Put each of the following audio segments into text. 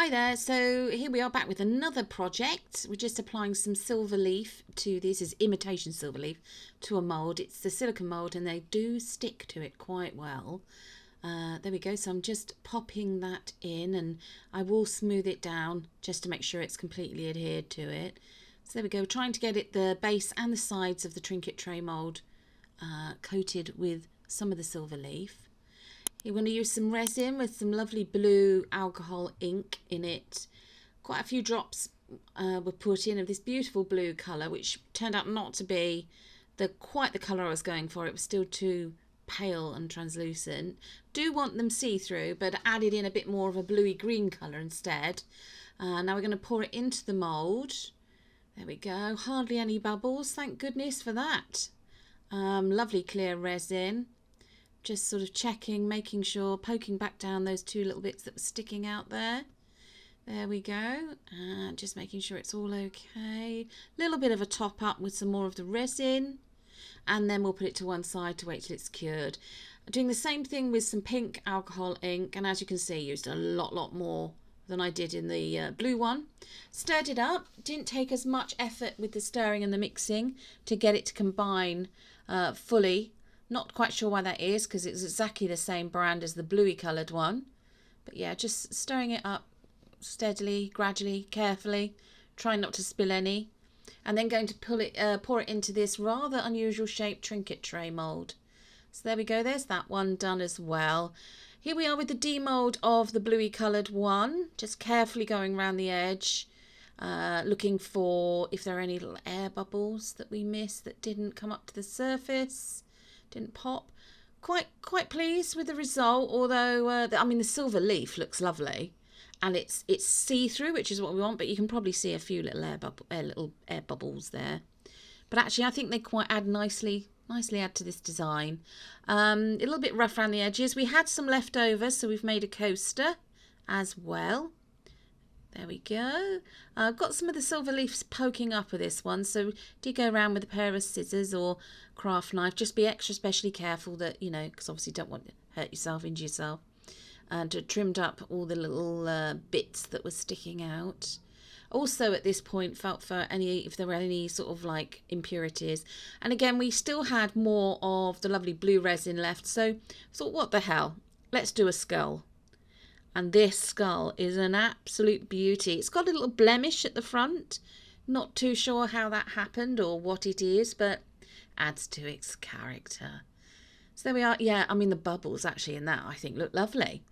Hi there, so here we are back with another project. We're just applying some silver leaf to this is imitation silver leaf to a mould. It's the silicone mould and they do stick to it quite well. There we go, so I'm just popping that in and I will smooth it down just to make sure it's completely adhered to it. So there we go, trying to get it the base and the sides of the Trinket tray mould coated with some of the silver leaf. You're going to use some resin with some lovely blue alcohol ink in it. Quite a few drops were put in of this beautiful blue colour, which turned out not to be quite the colour I was going for. It was still too pale and translucent. Do want them see-through, but added in a bit more of a bluey green colour instead. Now we're going to pour it into the mould. There we go. Hardly any bubbles. Thank goodness for that. Lovely clear resin. Just sort of checking, making sure, poking back down those two little bits that were sticking out there. There we go. And just making sure it's all okay. Little bit of a top up with some more of the resin. And then we'll put it to one side to wait till it's cured. Doing the same thing with some pink alcohol ink. And as you can see, used a lot more than I did in the blue one. Stirred it up. Didn't take as much effort with the stirring and the mixing to get it to combine fully. Not quite sure why that is, because it's exactly the same brand as the bluey coloured one. But yeah, just stirring it up steadily, gradually, carefully, trying not to spill any. And then going to pour it into this rather unusual shaped Trinket tray mould. So there we go, there's that one done as well. Here we are with the demould of the bluey coloured one, just carefully going around the edge, looking for if there are any little air bubbles that we missed that didn't come up to the surface. Didn't pop. Quite pleased with the result, although I mean the silver leaf looks lovely and it's see-through, which is what we want, but you can probably see a few little air bubbles there. But actually I think they quite add nicely add to this design. A little bit rough around the edges. We had some left over, so we've made a coaster as well. There we go. I've got some of the silver leaves poking up with this one, so do go around with a pair of scissors or craft knife. Just be extra specially careful that, you know, because obviously you don't want to hurt yourself, injure yourself. And trimmed up all the little bits that were sticking out. Also at this point felt for if there were any sort of like impurities. And again, we still had more of the lovely blue resin left, so I thought, what the hell, let's do a skull. And this skull is an absolute beauty. It's got a little blemish at the front. Not too sure how that happened or what it is, but adds to its character. So there we are. Yeah, I mean the bubbles actually in that I think look lovely.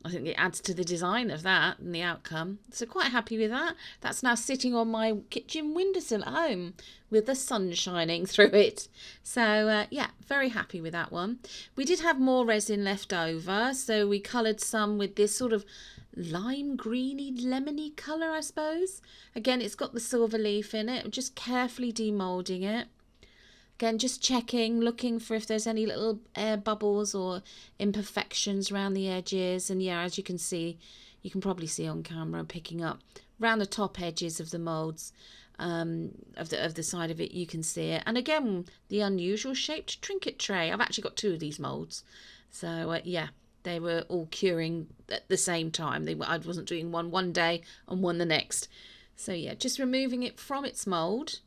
I think it adds to the design of that and the outcome. So quite happy with that. That's now sitting on my kitchen windowsill at home with the sun shining through it. So yeah, very happy with that one. We did have more resin left over, so we coloured some with this sort of lime greeny lemony colour, I suppose. Again, it's got the silver leaf in it. I'm just carefully demoulding it. Again, just checking, looking for if there's any little air bubbles or imperfections around the edges. And yeah, as you can see, you can probably see on camera, picking up around the top edges of the moulds of the side of it, you can see it. And again, the unusual shaped Trinket tray. I've actually got two of these moulds. So yeah, they were all curing at the same time. I wasn't doing one day and one the next. So yeah, just removing it from its mould.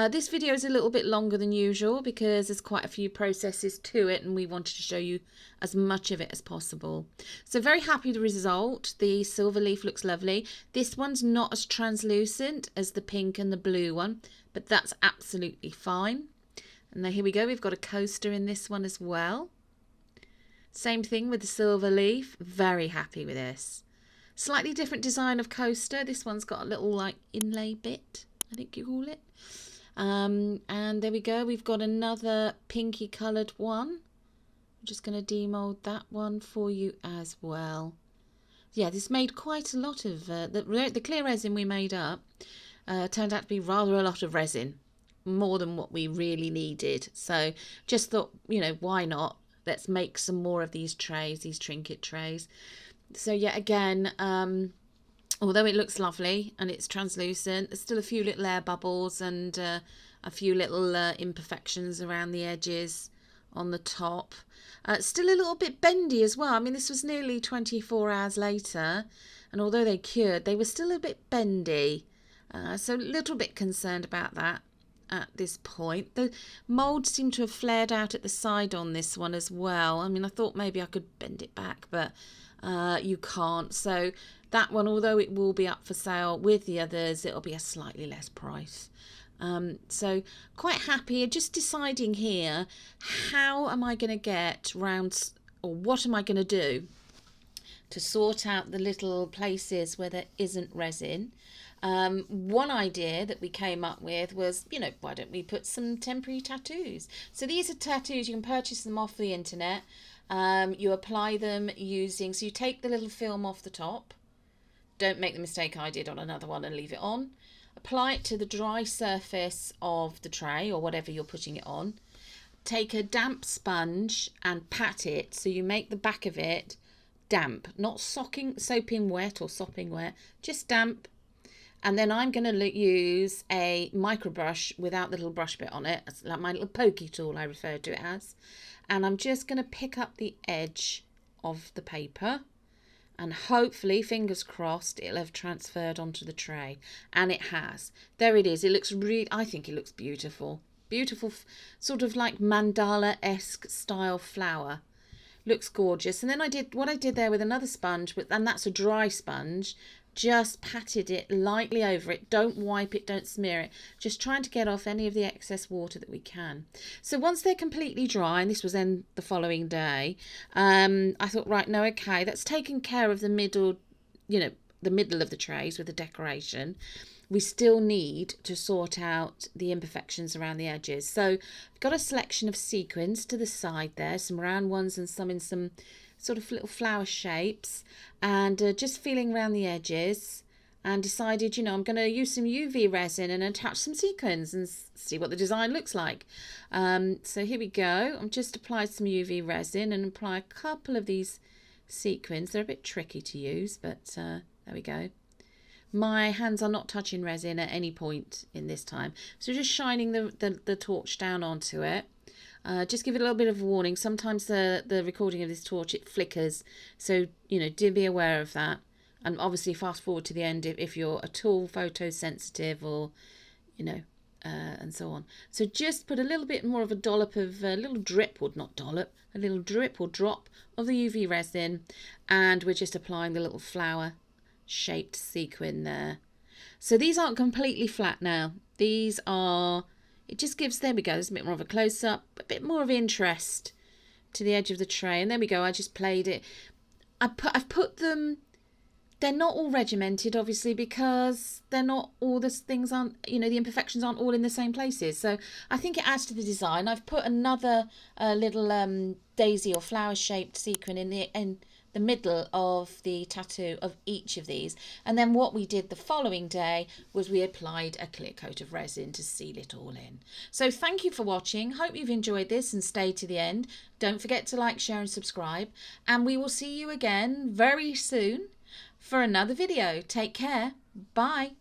This video is a little bit longer than usual because there's quite a few processes to it and we wanted to show you as much of it as possible. So very happy with the result. The silver leaf looks lovely. This one's not as translucent as the pink and the blue one, but that's absolutely fine. And then here we go. We've got a coaster in this one as well. Same thing with the silver leaf. Very happy with this. Slightly different design of coaster. This one's got a little like inlay bit, I think you call it. And there we go, we've got another pinky coloured one. I'm just going to demould that one for you as well. Yeah, this made quite a lot of the clear resin we made up turned out to be rather a lot of resin, more than what we really needed. So just thought, you know, why not, let's make some more of these trays, these Trinket trays. So yeah, again, although it looks lovely and it's translucent, there's still a few little air bubbles and a few little imperfections around the edges on the top. Still a little bit bendy as well. I mean, this was nearly 24 hours later. and although they cured, they were still a bit bendy. So a little bit concerned about that at this point. The mould seemed to have flared out at the side on this one as well. I mean, I thought maybe I could bend it back, but you can't. So that one, although it will be up for sale with the others, it'll be a slightly less price. So quite happy, just deciding here, how am I going to get round, or what am I going to do to sort out the little places where there isn't resin. One idea that we came up with was, why don't we put some temporary tattoos? So these are tattoos, you can purchase them off the internet. You apply them using, so you take the little film off the top. Don't make the mistake I did on another one and leave it on. Apply it to the dry surface of the tray or whatever you're putting it on. Take a damp sponge and pat it, so you make the back of it damp, not sopping wet, just damp. And then I'm going to use a micro brush without the little brush bit on it. It's like my little pokey tool, I refer to it as. And I'm just going to pick up the edge of the paper, and hopefully, fingers crossed, it'll have transferred onto the tray. And it has. There it is. It looks I think it looks beautiful. Beautiful, sort of like mandala-esque style flower. Looks gorgeous. And then I did what I did there with another sponge, and that's a dry sponge. Just patted it lightly over it. Don't wipe it, don't smear it. Just trying to get off any of the excess water that we can. So once they're completely dry, and this was then the following day, I thought, right, no, okay, that's taken care of the middle, the middle of the trays with the decoration. We still need to sort out the imperfections around the edges. So I've got a selection of sequins to the side there, some round ones and some in some sort of little flower shapes, and just feeling around the edges, and decided, I'm going to use some UV resin and attach some sequins and see what the design looks like. So here we go. I'm just applied some UV resin and apply a couple of these sequins. They're a bit tricky to use, but there we go. My hands are not touching resin at any point in this time. So just shining the torch down onto it. Just give it a little bit of warning. Sometimes the recording of this torch, it flickers. So, do be aware of that. And obviously fast forward to the end if you're at all photosensitive or, and so on. So just put a little bit more of a dollop of, a little drip or drop of the UV resin. And we're just applying the little flower shaped sequin there. So these aren't completely flat now. These are... It just gives, there we go, there's a bit more of a close-up, a bit more of interest to the edge of the tray. And there we go, I just played it. I've put them, they're not all regimented, obviously, because they're not all, the things aren't, the imperfections aren't all in the same places. So I think it adds to the design. I've put another little daisy or flower-shaped sequin in the middle of the tattoo of each of these. And then what we did the following day was we applied a clear coat of resin to seal it all in. So thank you for watching. Hope you've enjoyed this and stayed to the end. Don't forget to like, share and subscribe. And we will see you again very soon for another video. Take care. Bye.